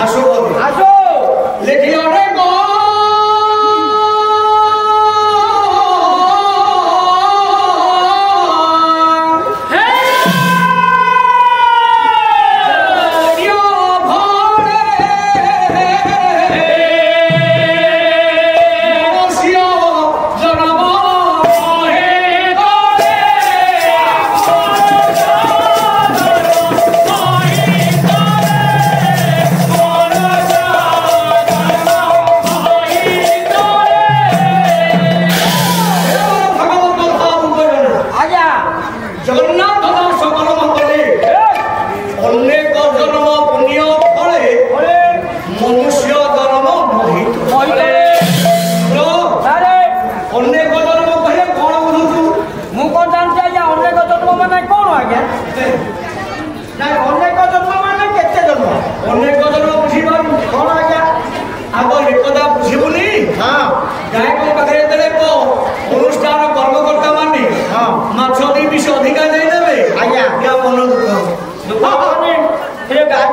आसो आसो लेखियो रे गो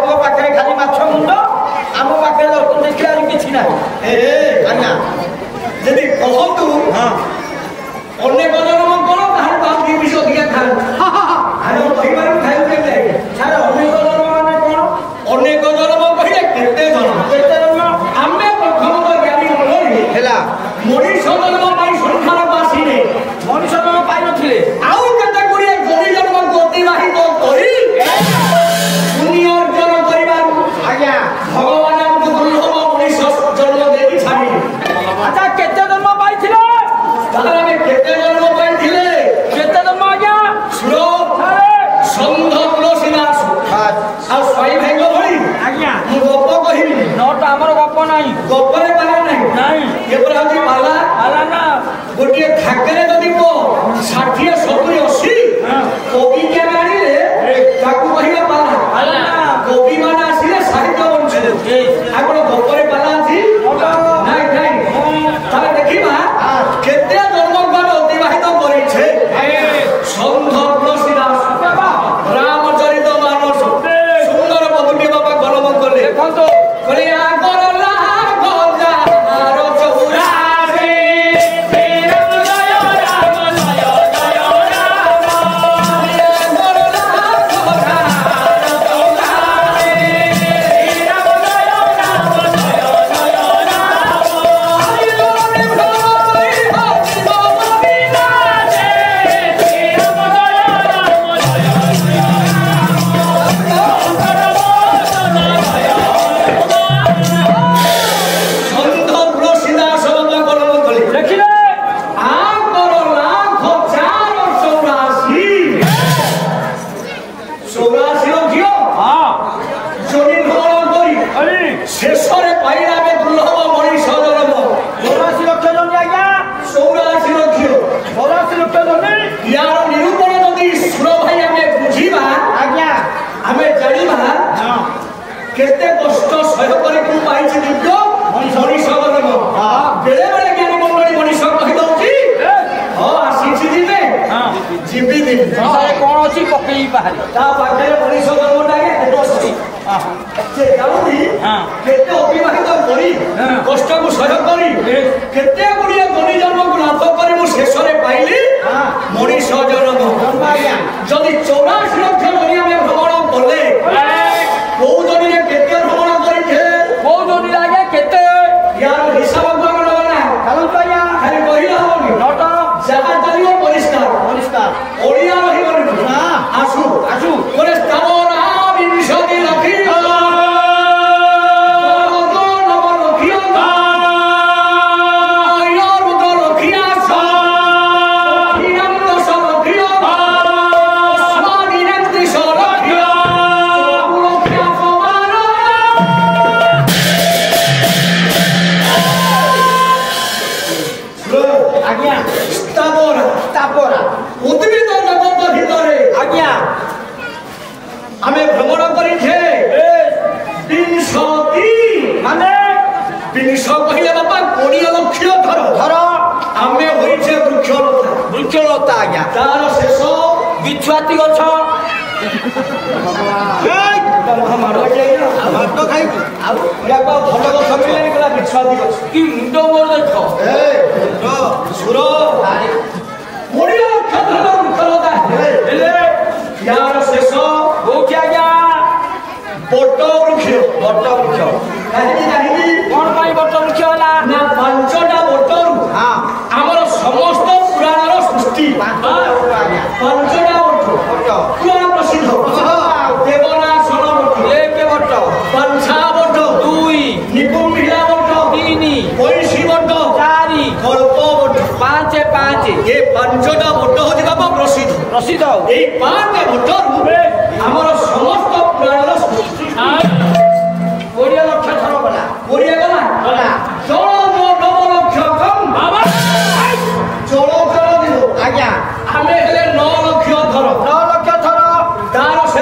ବାବୁଙ୍କ ପାଖରେ ଖାଲି ମାଛ ମୁଣ୍ଡ ଆମ ପାଖରେ ଦେଖିଲା କିଛି ନାହିଁ ଆଜ୍ଞା ଯଦି କହନ୍ତୁ ଅନେକ ଜନ କଣ ତାହେଲେ ତ ଆଉ ବିଷ ଅଧିକା ଖାଆନ୍ତୁ ଆମେ କହିବାରୁ ଖାଇବୁ କେତେ ସାର୍ ଅନେକ ଜନ ମାନେ କଣ ଅନେକ ଜନ୍ମ କହିଲେ କେତେ ଜନ୍ମ ଆମେ ପ୍ରଥମ ଜ୍ଞାନୀ ହେଲା ମଣିଷ ଜନ୍ମ ପାଇଁ ସଂସାରକୁ ଆସିଲେ ମଣିଷ ଜନ୍ମ ପାଇନଥିଲେ ଆଉ କେତେ ଗୁଡ଼ିଏ ଜନି ଜନ୍ମକୁ ଅତିବାହିତ କରି ପୁଣ୍ୟ ଅର୍ଜନ କରିବାରୁ ଆଜ୍ଞା ଭଗବାନ ଆମକୁ ଦୁର୍ଲଭ ମଣିଷ ଜନ୍ମ ଦେଇକି ଛାଡ଼ିଲେ ଆଚ୍ଛା କେତେ ଜନ୍ମ ପାଇଥିଲେ ତାହେଲେ ଆମେ କେତେ ଜନ୍ମ ପାଇଥିଲେ କେତେ ଜନ୍ମ ଆଜ୍ଞା ଷଣ୍ଢ ତୁଳସୀଦାସ ଆଉ ସ୍ୱାଇଁ ଭାଇଙ୍କ ଭଳି ଆଜ୍ଞା ମୁଁ ଗପ କହିବି ନଟ ଆମର ଗପ ନାହିଁ ଗପରେ ପାଲା ନାହିଁ ନାହିଁ ଏପରି ହଉଛି ପାଲା ପାଲା ନା ଗୋଟିଏ ଖାକରେ ଯଦି 60 70 80 କବି କେବେ ଆଣିଲେ ତାକୁ କହିବା ପାଲା ପାଲା କବି ମାନେ ଆସିଲେ ସାହିତ୍ୟ ବଞ୍ଚିଲେ ଆପଣ ଗପରେ ପାଲା ଅଛି ନାଇଁ ନାଇଁ ତାହେଲେ ଦେଖିବା କେତେ ଜନ୍ମଗ୍ର ଅତିବାହିତ କରିଛେ ଷଣ୍ଢ ତୁଳସୀଦାସ ରାମଚରିତ ମାନସ ସୁନ୍ଦର ବଧୁଟି ବାପା ଗଲମ କଲେ ଦେଖନ୍ତୁ केते कष्ट सह करे को पाइछि दिव्य मनीष जन्म बेले बेले ज्ञान मंडली मनीष कहि दउछि हां आसीछि दिने जीवी दिन सारे कोन अछि पकई बाहरी ता पाखरे मनीष जन्मटा के बसछि से जाउनी केते अतिबाहित करी कष्ट को सह करी केते गुडिया जनि जन्म को लाभ करी मु शेषरे पाइली मनीष जन्म जदि 84 लक्ष दुनिया में भ्रमण करले कोउ जनि केते भ्रमण करिथे कोउ जनि लागे केते यार हिसाब कोन ना कालू पाया खाली कहिला होनी नट जहा चलियो परिष्कार परिष्कार ओडिया रहिबनी ना आसु आसु कोरे स्तावरा विंशति लखिया आमे भ्रमण करिछे विंशति माने विंश कहिले बापा 20 लक्ष धर धर आमे होइछे वृक्षलता आज्ञा तार शेष बिछुआती गछ मारो भात खाइ आ या को भल गछ मिले निकला बिछुआती गछ की मुंडो मोर देखो ए सुर 20 लक्ष धर वृक्षलता हेले यार शेष बट वृक्ष कहीं कौन पाई बट वृक्ष होला ना 5टा बटरू आमर समस्त पुराण सृष्टि 5टा बट पुराण प्रसिद्ध देवनाशन बट 1 बट पंछा बट 2 निकुंभिला बट 3 पैसी बट 4 कल्प बट 5 ये 5टा बट होछि बाबा प्रसिद्ध प्रसिद्ध ए 5 बटरू आमर समस्त